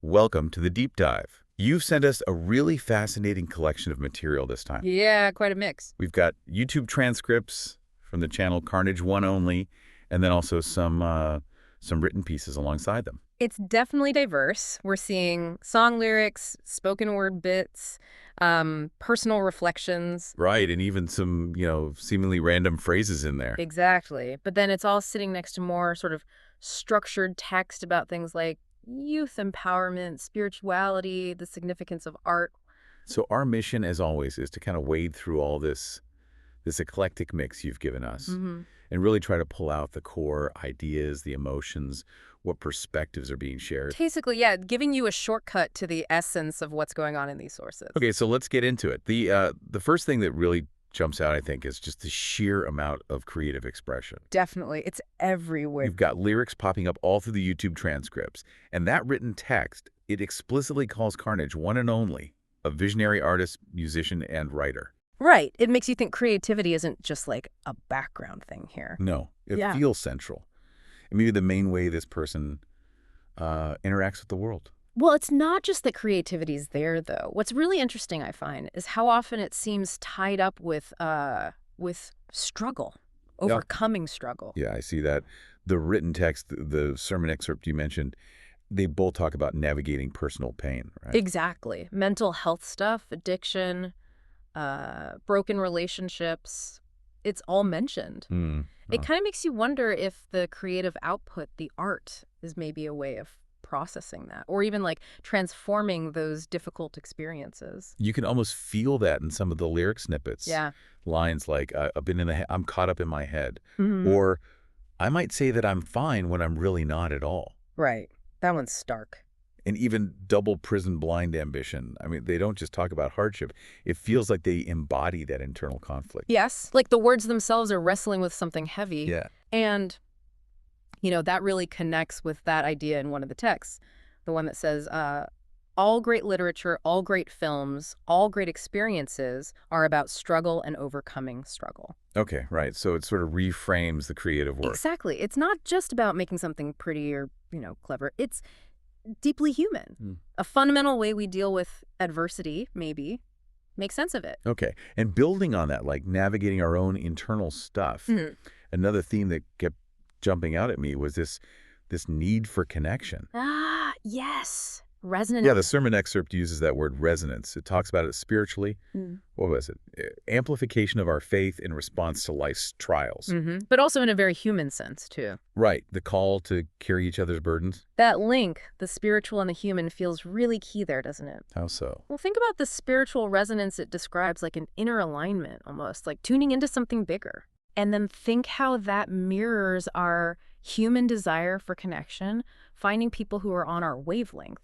Welcome to the deep dive. You've sent us a really fascinating collection of material this time. Yeah, quite a mix. We've got YouTube transcripts from the channel Carnage 1nOnly, and then also some written pieces alongside them. It's definitely diverse. We're seeing song lyrics, spoken word bits, personal reflections. Right, and even some, seemingly random phrases in there. Exactly. But then it's all sitting next to more sort of structured text about things like youth empowerment, spirituality, the significance of art. So our mission, as always, is to kind of wade through all this eclectic mix you've given us and really try to pull out the core ideas, the emotions, what perspectives are being shared. Basically, yeah, giving you a shortcut to the essence of what's going on in these sources. Okay, so let's get into it. The first thing that really jumps out, I think, is just the sheer amount of creative expression. Definitely. It's everywhere. You've got lyrics popping up all through the YouTube transcripts, and that written text, it explicitly calls Carnage one and only, a visionary artist, musician, and writer. Right. It makes you think creativity isn't just like a background thing here. No, it Yeah. feels central. And maybe the main way this person interacts with the world. Well, it's not just that creativity is there, though. What's really interesting, I find, is how often it seems tied up with struggle, overcoming struggle. Yeah, I see that. The written text, the sermon excerpt you mentioned, they both talk about navigating personal pain, right? Exactly. Mental health stuff, addiction, broken relationships. It's all mentioned. It kind of makes you wonder if the creative output, the art, is maybe a way of processing that, or even like transforming those difficult experiences. You can almost feel that in some of the lyric snippets. Yeah. Lines like, I'm caught up in my head. Mhm. Or, I might say that I'm fine when I'm really not at all. Right. That one's stark. And even double prison blind ambition. I mean, they don't just talk about hardship. It feels like they embody that internal conflict. Yes. Like the words themselves are wrestling with something heavy. Yeah. And, that really connects with that idea in one of the texts, the one that says, all great literature, all great films, all great experiences are about struggle and overcoming struggle. Okay, right. So it sort of reframes the creative work. Exactly. It's not just about making something pretty or, clever. It's deeply human. A fundamental way we deal with adversity, maybe, make sense of it. Okay. And building on that, like navigating our own internal stuff, another theme that kept jumping out at me was this need for connection. Ah, yes. Resonance. Yeah, the sermon excerpt uses that word resonance. It talks about it spiritually. What was it? Amplification of our faith in response to life's trials. But also in a very human sense, too. Right. The call to carry each other's burdens. That link, the spiritual and the human, feels really key there, doesn't it? How so? Well, think about the spiritual resonance it describes, like an inner alignment almost, like tuning into something bigger. And then think how that mirrors our human desire for connection, finding people who are on our wavelength,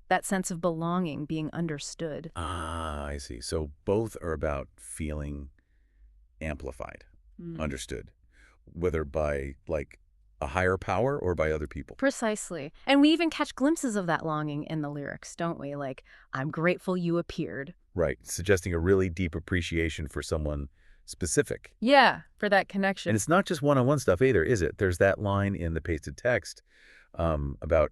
that sense of belonging, being understood. Ah, I see. So both are about feeling amplified, understood, whether by like a higher power or by other people. Precisely. And we even catch glimpses of that longing in the lyrics, don't we? Like, I'm grateful you appeared. Right, suggesting a really deep appreciation for someone specific. Yeah, for that connection. And it's not just one-on-one stuff either, is it? There's that line in the pasted text about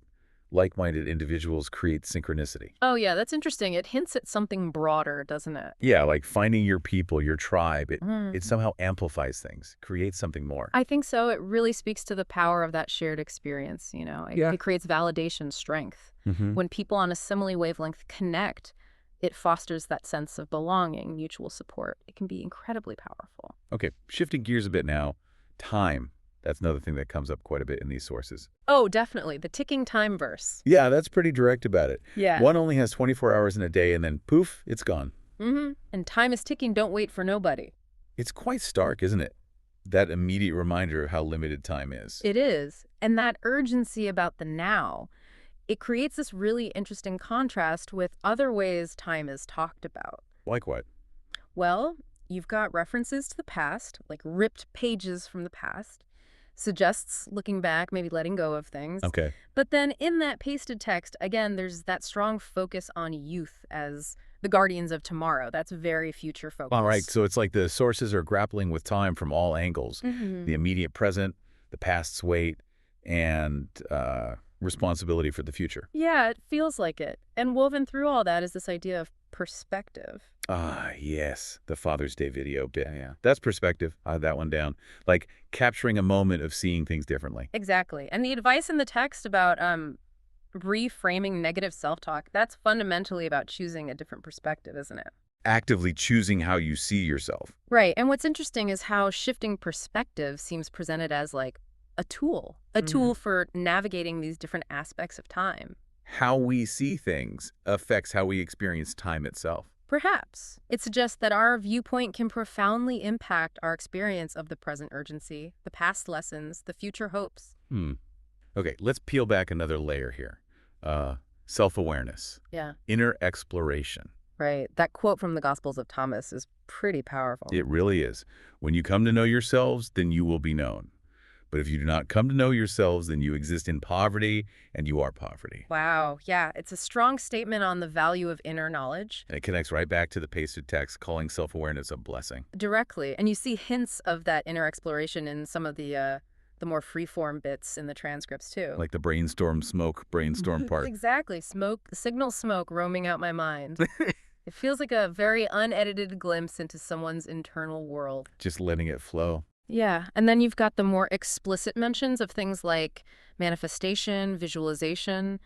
like-minded individuals create synchronicity. Oh, yeah, that's interesting. It hints at something broader, doesn't it? Yeah, like finding your people, your tribe. It somehow amplifies things, creates something more. I think so. It really speaks to the power of that shared experience, It creates validation, strength. When people on a similar wavelength connect, it fosters that sense of belonging, mutual support. It can be incredibly powerful. Okay, shifting gears a bit now. Time. That's another thing that comes up quite a bit in these sources. Oh, definitely. The ticking time verse. Yeah, that's pretty direct about it. Yeah. One only has 24 hours in a day, and then poof, it's gone. And time is ticking, don't wait for nobody. It's quite stark, isn't it? That immediate reminder of how limited time is. It is. And that urgency about the now, it creates this really interesting contrast with other ways time is talked about. Like what? Well, you've got references to the past, like ripped pages from the past. Suggests looking back, maybe letting go of things. Okay. But then in that pasted text, again, there's that strong focus on youth as the guardians of tomorrow. That's very future focused. All right, so it's like the sources are grappling with time from all angles. The immediate present, the past's weight, and responsibility for the future. Yeah, it feels like it. And woven through all that is this idea of perspective. Ah, yes, the Father's Day video. Yeah, yeah. That's perspective. I have that one down. Like capturing a moment of seeing things differently. Exactly. And the advice in the text about reframing negative self-talk, that's fundamentally about choosing a different perspective, isn't it? Actively choosing how you see yourself. Right. And what's interesting is how shifting perspective seems presented as like a tool for navigating these different aspects of time. How we see things affects how we experience time itself. Perhaps. It suggests that our viewpoint can profoundly impact our experience of the present urgency, the past lessons, the future hopes. Okay, let's peel back another layer here. Self-awareness. Yeah. Inner exploration. Right. That quote from the Gospels of Thomas is pretty powerful. It really is. When you come to know yourselves, then you will be known. But if you do not come to know yourselves, then you exist in poverty, and you are poverty. Wow. Yeah. It's a strong statement on the value of inner knowledge. And it connects right back to the pasted text, calling self-awareness a blessing. Directly. And you see hints of that inner exploration in some of the more free-form bits in the transcripts, too. Like the brainstorm part. Exactly. Signal smoke roaming out my mind. It feels like a very unedited glimpse into someone's internal world. Just letting it flow. Yeah, and then you've got the more explicit mentions of things like manifestation, visualization,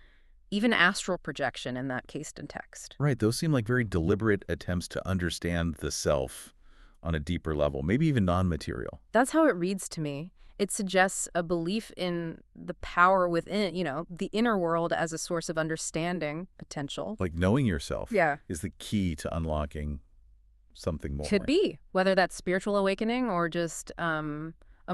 even astral projection in that cased in text. Right, those seem like very deliberate attempts to understand the self on a deeper level, maybe even non-material. That's how it reads to me. It suggests a belief in the power within, the inner world as a source of understanding potential. Like knowing yourself Yeah. is the key to unlocking something more. Could be, whether that's spiritual awakening or just a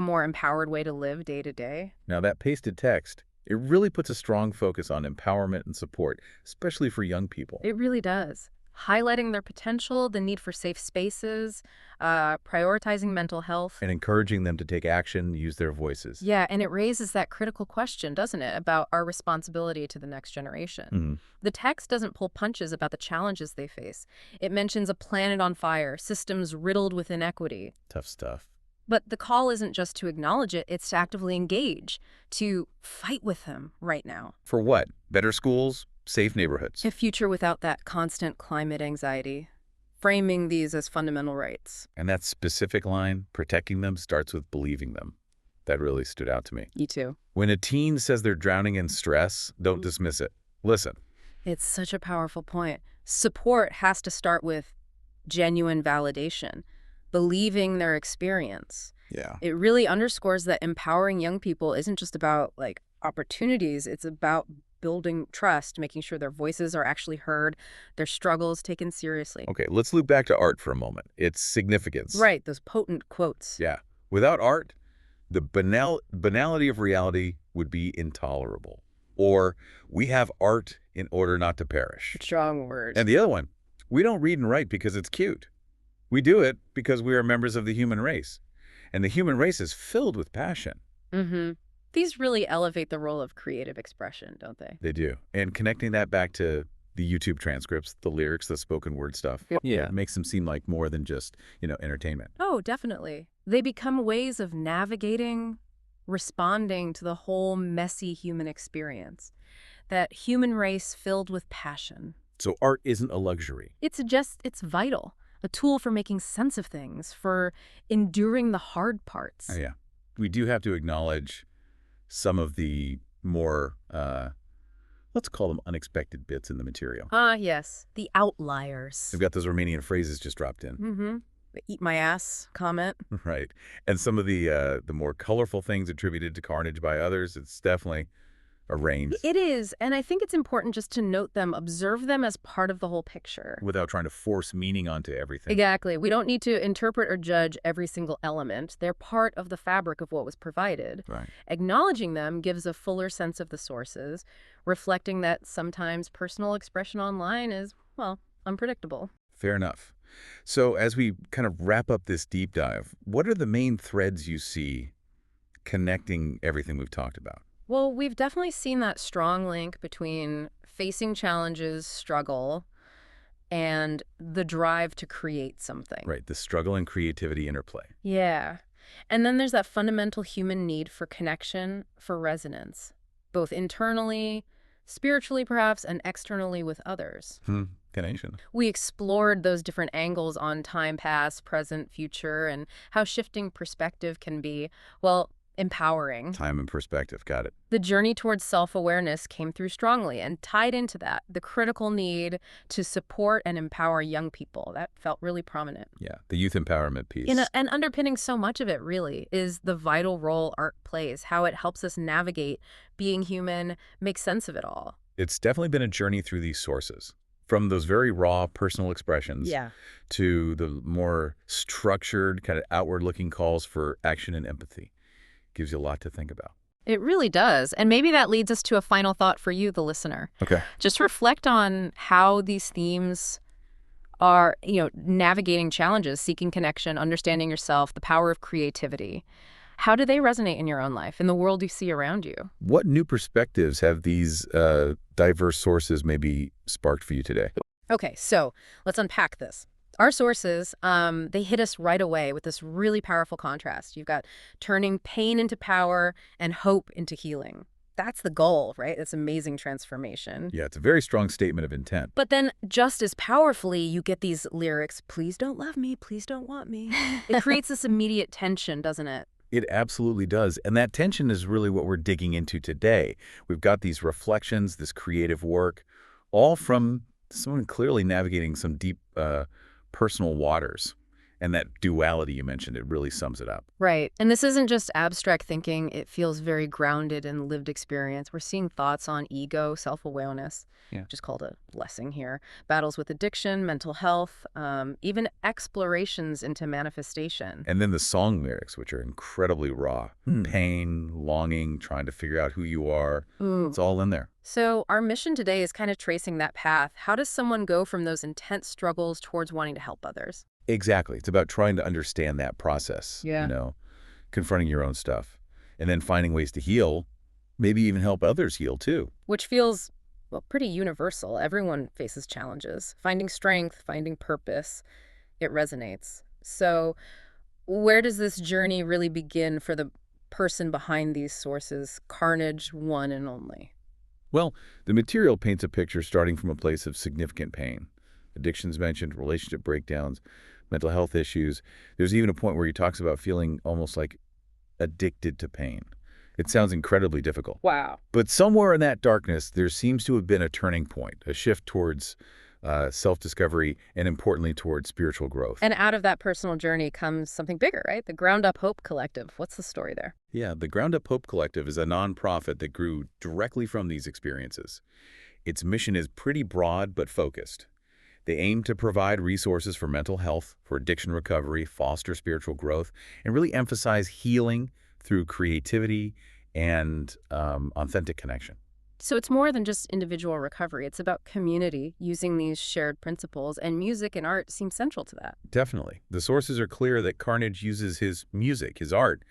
more empowered way to live day to day. Now, that pasted text, it really puts a strong focus on empowerment and support, especially for young people. It really does. Highlighting their potential, the need for safe spaces, prioritizing mental health. And encouraging them to take action, use their voices. Yeah, and it raises that critical question, doesn't it, about our responsibility to the next generation. The text doesn't pull punches about the challenges they face. It mentions a planet on fire, systems riddled with inequity. Tough stuff. But the call isn't just to acknowledge it, it's to actively engage, to fight with them right now. For what? Better schools? Safe neighborhoods? A future without that constant climate anxiety. Framing these as fundamental rights. And that specific line, protecting them, starts with believing them. That really stood out to me. Me too. When a teen says they're drowning in stress, don't dismiss it. Listen. It's such a powerful point. Support has to start with genuine validation, believing their experience. Yeah. It really underscores that empowering young people isn't just about, opportunities. It's about building trust, making sure their voices are actually heard, their struggles taken seriously. Okay, let's loop back to art for a moment. Its significance. Right, those potent quotes. Yeah. Without art, the banality of reality would be intolerable. Or, we have art in order not to perish. Strong word. And the other one, we don't read and write because it's cute. We do it because we are members of the human race. And the human race is filled with passion. These really elevate the role of creative expression, don't they? They do. And connecting that back to the YouTube transcripts, the lyrics, the spoken word stuff, it makes them seem like more than just, entertainment. Oh, definitely. They become ways of navigating, responding to the whole messy human experience. That human race filled with passion. So art isn't a luxury. It's vital. A tool for making sense of things, for enduring the hard parts. Oh, yeah. We do have to acknowledge some of the more, let's call them unexpected bits in the material. Yes. The outliers. We've got those Romanian phrases just dropped in. The eat my ass comment. Right. And some of the more colorful things attributed to carnage by others, it's definitely a range. It is, and I think it's important just to note them, observe them as part of the whole picture. Without trying to force meaning onto everything. Exactly. We don't need to interpret or judge every single element. They're part of the fabric of what was provided. Right. Acknowledging them gives a fuller sense of the sources, reflecting that sometimes personal expression online is, unpredictable. Fair enough. So as we kind of wrap up this deep dive, what are the main threads you see connecting everything we've talked about? Well, we've definitely seen that strong link between facing challenges, struggle, and the drive to create something. Right, the struggle and creativity interplay. Yeah. And then there's that fundamental human need for connection, for resonance. both internally, spiritually perhaps, and externally with others. Connection. We explored those different angles on time past, present, future, and how shifting perspective can be, well, empowering. Time and perspective. Got it. The journey towards self-awareness came through strongly and tied into that, the critical need to support and empower young people. That felt really prominent. Yeah, the youth empowerment piece. And underpinning so much of it, really, is the vital role art plays, how it helps us navigate being human, make sense of it all. It's definitely been a journey through these sources. From those very raw personal expressions to the more structured, kind of outward-looking calls for action and empathy. Gives you a lot to think about. It really does. And maybe that leads us to a final thought for you, the listener. Okay. Just reflect on how these themes are, navigating challenges, seeking connection, understanding yourself, the power of creativity. How do they resonate in your own life, in the world you see around you? What new perspectives have these diverse sources maybe sparked for you today? Okay, so let's unpack this. Our sources, they hit us right away with this really powerful contrast. You've got turning pain into power and hope into healing. That's the goal, right? It's amazing transformation. Yeah, it's a very strong statement of intent. But then just as powerfully, you get these lyrics, please don't love me, please don't want me. It creates this immediate tension, doesn't it? It absolutely does. And that tension is really what we're digging into today. We've got these reflections, this creative work, all from someone clearly navigating some deep personal waters. And that duality you mentioned, it really sums it up. Right. And this isn't just abstract thinking. It feels very grounded in lived experience. We're seeing thoughts on ego, self-awareness, which is called a blessing here, battles with addiction, mental health, even explorations into manifestation. And then the song lyrics, which are incredibly raw. Pain, longing, trying to figure out who you are. It's all in there. So our mission today is kind of tracing that path. How does someone go from those intense struggles towards wanting to help others? Exactly. It's about trying to understand that process, confronting your own stuff, and then finding ways to heal, maybe even help others heal too. Which feels, well, pretty universal. Everyone faces challenges. Finding strength, finding purpose, it resonates. So where does this journey really begin for the person behind these sources, Carnage, One and Only? Well, the material paints a picture starting from a place of significant pain. Addictions mentioned, relationship breakdowns, mental health issues. There's even a point where he talks about feeling almost like addicted to pain. It sounds incredibly difficult. Wow. But somewhere in that darkness, there seems to have been a turning point, a shift towards self-discovery and, importantly, towards spiritual growth. And out of that personal journey comes something bigger, right? The Ground Up Hope Collective. What's the story there? Yeah, the Ground Up Hope Collective is a nonprofit that grew directly from these experiences. Its mission is pretty broad but focused. They aim to provide resources for mental health, for addiction recovery, foster spiritual growth, and really emphasize healing through creativity and authentic connection. So it's more than just individual recovery. It's about community, using these shared principles, and music and art seem central to that. Definitely. The sources are clear that Carnage uses his music, his art,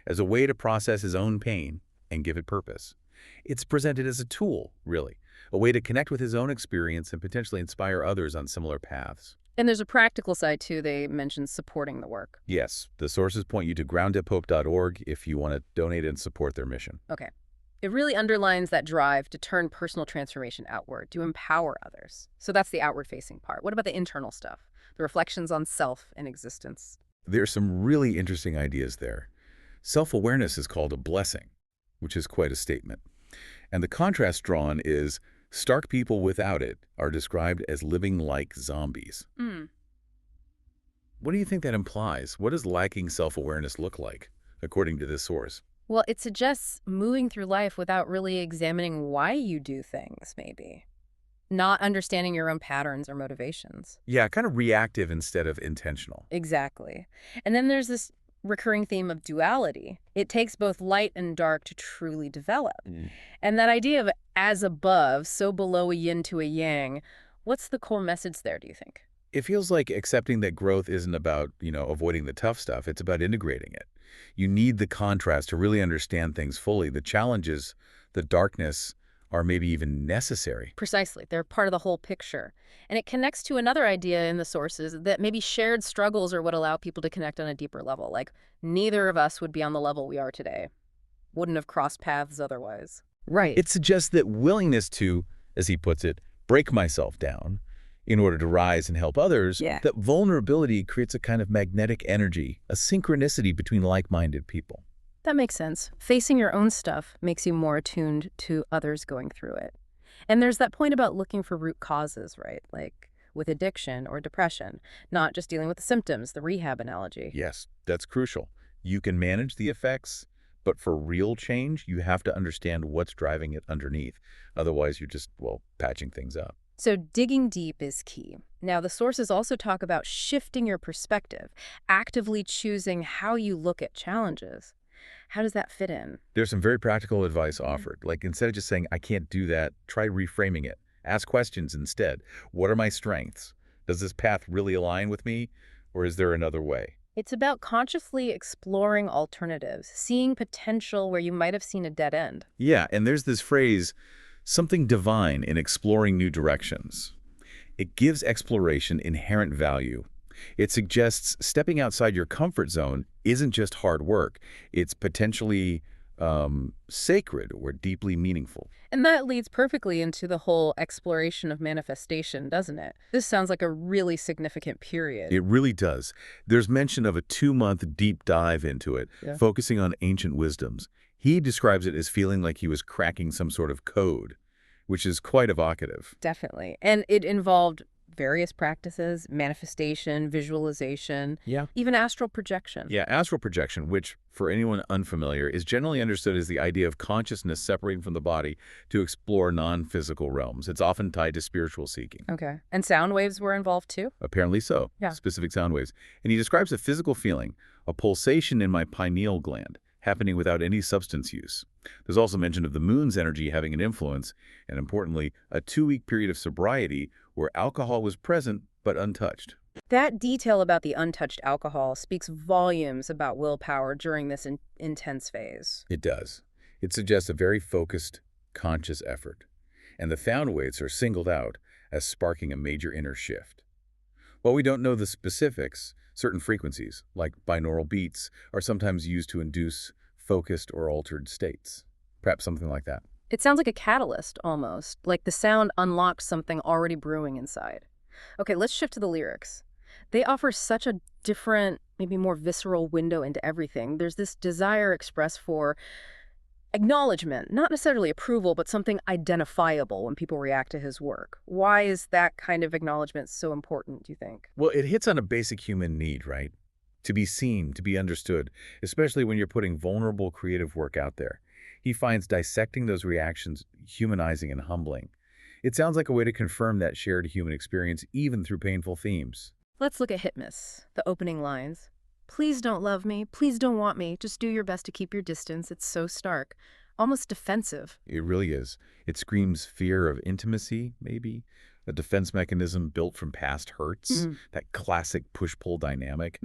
as a way to process his own pain and give it purpose. It's presented as a tool, really, a way to connect with his own experience and potentially inspire others on similar paths. And there's a practical side, too. They mentioned supporting the work. Yes, the sources point you to grounduphope.org if you want to donate and support their mission. Okay. It really underlines that drive to turn personal transformation outward, to empower others. So that's the outward-facing part. What about the internal stuff? The reflections on self and existence? There's some really interesting ideas there. Self-awareness is called a blessing, which is quite a statement. And the contrast drawn is stark people without it are described as living like zombies. What do you think that implies? What does lacking self-awareness look like, according to this source? Well, it suggests moving through life without really examining why you do things, maybe. Not understanding your own patterns or motivations. Yeah, kind of reactive instead of intentional. Exactly. And then there's this recurring theme of duality. It takes both light and dark to truly develop. And that idea of as above, so below a yin to a yang, what's the core message there, do you think? It feels like accepting that growth isn't about, avoiding the tough stuff. It's about integrating it. You need the contrast to really understand things fully. The challenges, the darkness, are maybe even necessary. Precisely. They're part of the whole picture. And it connects to another idea in the sources that maybe shared struggles are what allow people to connect on a deeper level. Like, neither of us would be on the level we are today. Wouldn't have crossed paths otherwise. Right. It suggests that willingness to, as he puts it, break myself down in order to rise and help others, Yeah. that vulnerability creates a kind of magnetic energy, a synchronicity between like-minded people. That makes sense. Facing your own stuff makes you more attuned to others going through it. And there's that point about looking for root causes, right? Like with addiction or depression, not just dealing with the symptoms, the rehab analogy. Yes, that's crucial. You can manage the effects, but for real change, you have to understand what's driving it underneath. Otherwise, you're just, well, patching things up. So digging deep is key. Now, the sources also talk about shifting your perspective, actively choosing how you look at challenges. How does that fit in? There's some very practical advice offered. Like instead of just saying, I can't do that, try reframing it. Ask questions instead. What are my strengths? Does this path really align with me? Or is there another way? It's about consciously exploring alternatives, seeing potential where you might have seen a dead end. Yeah, and there's this phrase, something divine in exploring new directions. It gives exploration inherent value. It suggests stepping outside your comfort zone isn't just hard work. It's potentially sacred or deeply meaningful. And that leads perfectly into the whole exploration of manifestation, doesn't it? This sounds like a really significant period. It really does. There's mention of a 2-month deep dive into it, Yeah. focusing on ancient wisdoms. He describes it as feeling like he was cracking some sort of code, which is quite evocative. Definitely. And it involved various practices, manifestation, visualization, Yeah. even astral projection. Yeah, astral projection, which, for anyone unfamiliar, is generally understood as the idea of consciousness separating from the body to explore non-physical realms. It's often tied to spiritual seeking. Okay. And sound waves were involved too? Apparently so. Yeah. Specific sound waves. And he describes a physical feeling, a pulsation in my pineal gland, happening without any substance use. There's also mention of the moon's energy having an influence, and importantly, a 2-week period of sobriety where alcohol was present but untouched. That detail about the untouched alcohol speaks volumes about willpower during this intense phase. It does. It suggests a very focused, conscious effort. And the sound waves are singled out as sparking a major inner shift. While we don't know the specifics, certain frequencies, like binaural beats, are sometimes used to induce focused or altered states. Perhaps something like that. It sounds like a catalyst, almost, like the sound unlocked something already brewing inside. Okay, let's shift to the lyrics. They offer such a different, maybe more visceral window into everything. There's this desire expressed for acknowledgement, not necessarily approval, but something identifiable when people react to his work. Why is that kind of acknowledgement so important, do you think? Well, it hits on a basic human need, right? To be seen, to be understood, especially when you're putting vulnerable creative work out there. He finds dissecting those reactions humanizing and humbling. It sounds like a way to confirm that shared human experience even through painful themes. Let's look at Hit Miss, the opening lines. Please don't love me. Please don't want me. Just do your best to keep your distance. It's so stark. Almost defensive. It really is. It screams fear of intimacy, maybe, a defense mechanism built from past hurts, that classic push-pull dynamic,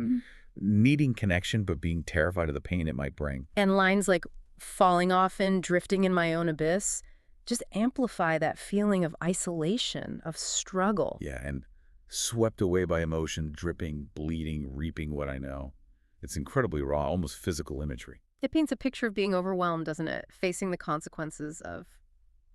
needing connection but being terrified of the pain it might bring. And lines like falling often, drifting in my own abyss, just amplify that feeling of isolation, of struggle. Yeah, and swept away by emotion, dripping, bleeding, reaping what I know. It's incredibly raw, almost physical imagery. It paints a picture of being overwhelmed, doesn't it? Facing the consequences of,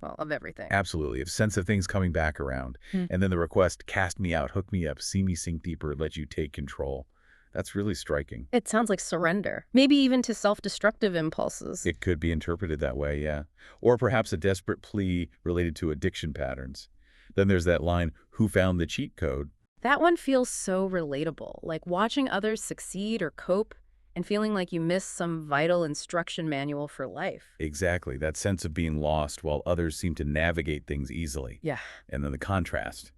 well, of everything. Absolutely. A sense of things coming back around. And then the request, cast me out, hook me up, see me sink deeper, let you take control. That's really striking. It sounds like surrender, maybe even to self-destructive impulses. It could be interpreted that way, yeah. Or perhaps a desperate plea related to addiction patterns. Then there's that line, who found the cheat code? That one feels so relatable, like watching others succeed or cope and feeling like you missed some vital instruction manual for life. Exactly, that sense of being lost while others seem to navigate things easily. Yeah. And then the contrast.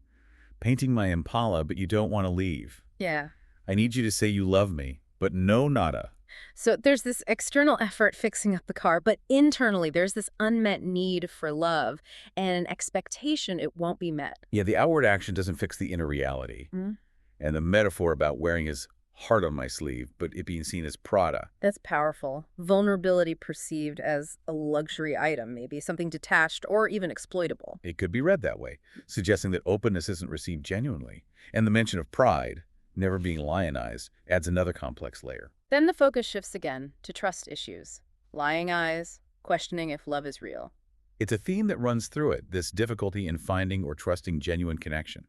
Painting my Impala, but you don't want to leave. Yeah. I need you to say you love me, but no nada. So there's this external effort fixing up the car, but internally there's this unmet need for love and an expectation it won't be met. Yeah, the outward action doesn't fix the inner reality. And the metaphor about wearing his heart on my sleeve, but it being seen as Prada. That's powerful. Vulnerability perceived as a luxury item, maybe something detached or even exploitable. It could be read that way, suggesting that openness isn't received genuinely. And the mention of pride, never being lionized, adds another complex layer. Then the focus shifts again to trust issues. Lying eyes, questioning if love is real. It's a theme that runs through it, this difficulty in finding or trusting genuine connection,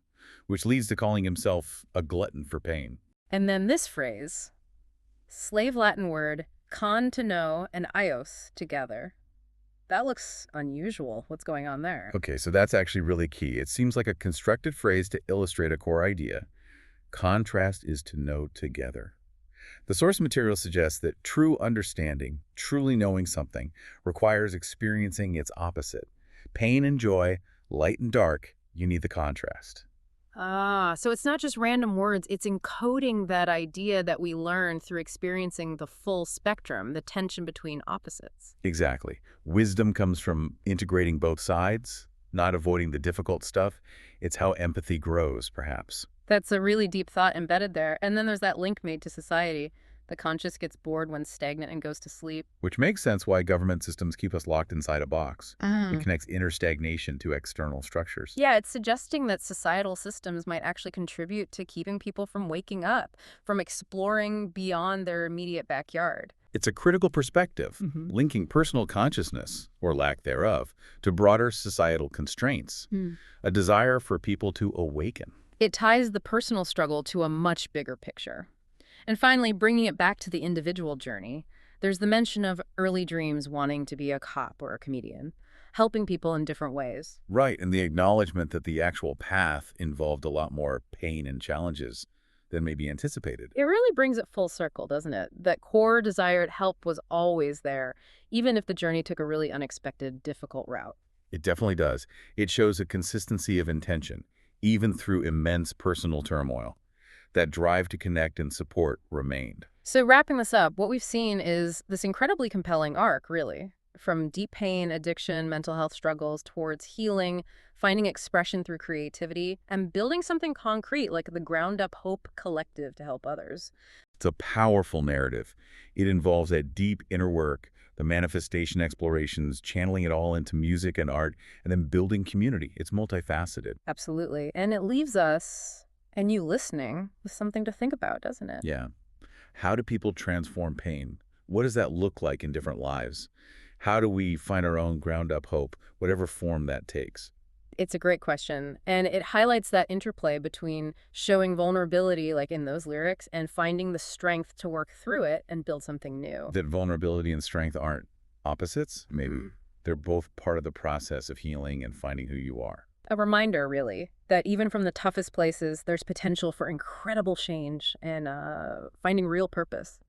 which leads to calling himself a glutton for pain. And then this phrase, slave Latin word, con to know and ios together. That looks unusual. What's going on there? Okay, so that's actually really key. It seems like a constructed phrase to illustrate a core idea. Contrast is to know together. The source material suggests that true understanding, truly knowing something, requires experiencing its opposite. Pain and joy, light and dark, you need the contrast. Ah, so it's not just random words, it's encoding that idea that we learn through experiencing the full spectrum, the tension between opposites. Exactly. Wisdom comes from integrating both sides, not avoiding the difficult stuff. It's how empathy grows, perhaps. That's a really deep thought embedded there. And then there's that link made to society. The conscious gets bored when stagnant and goes to sleep. Which makes sense why government systems keep us locked inside a box. It Mm. connects inner stagnation to external structures. Yeah, it's suggesting that societal systems might actually contribute to keeping people from waking up, from exploring beyond their immediate backyard. It's a critical perspective, Mhm. linking personal consciousness, or lack thereof, to broader societal constraints, a desire for people to awaken. It ties the personal struggle to a much bigger picture. And finally, bringing it back to the individual journey, there's the mention of early dreams wanting to be a cop or a comedian, helping people in different ways. Right, and the acknowledgement that the actual path involved a lot more pain and challenges than may be anticipated. It really brings it full circle, doesn't it? That core desired help was always there, even if the journey took a really unexpected, difficult route. It definitely does. It shows a consistency of intention, even through immense personal turmoil. That drive to connect and support remained. So wrapping this up, what we've seen is this incredibly compelling arc, really. From deep pain, addiction, mental health struggles, towards healing, finding expression through creativity, and building something concrete like the ground-up Hope Collective to help others. It's a powerful narrative. It involves that deep inner work, the manifestation explorations, channeling it all into music and art, and then building community. It's multifaceted. Absolutely. And it leaves us, and you listening, with something to think about, doesn't it? Yeah. How do people transform pain? What does that look like in different lives? How do we find our own ground-up hope, whatever form that takes? It's a great question. And it highlights that interplay between showing vulnerability, like in those lyrics, and finding the strength to work through it and build something new. That vulnerability and strength aren't opposites, maybe. They're both part of the process of healing and finding who you are. A reminder, really, that even from the toughest places, there's potential for incredible change and finding real purpose.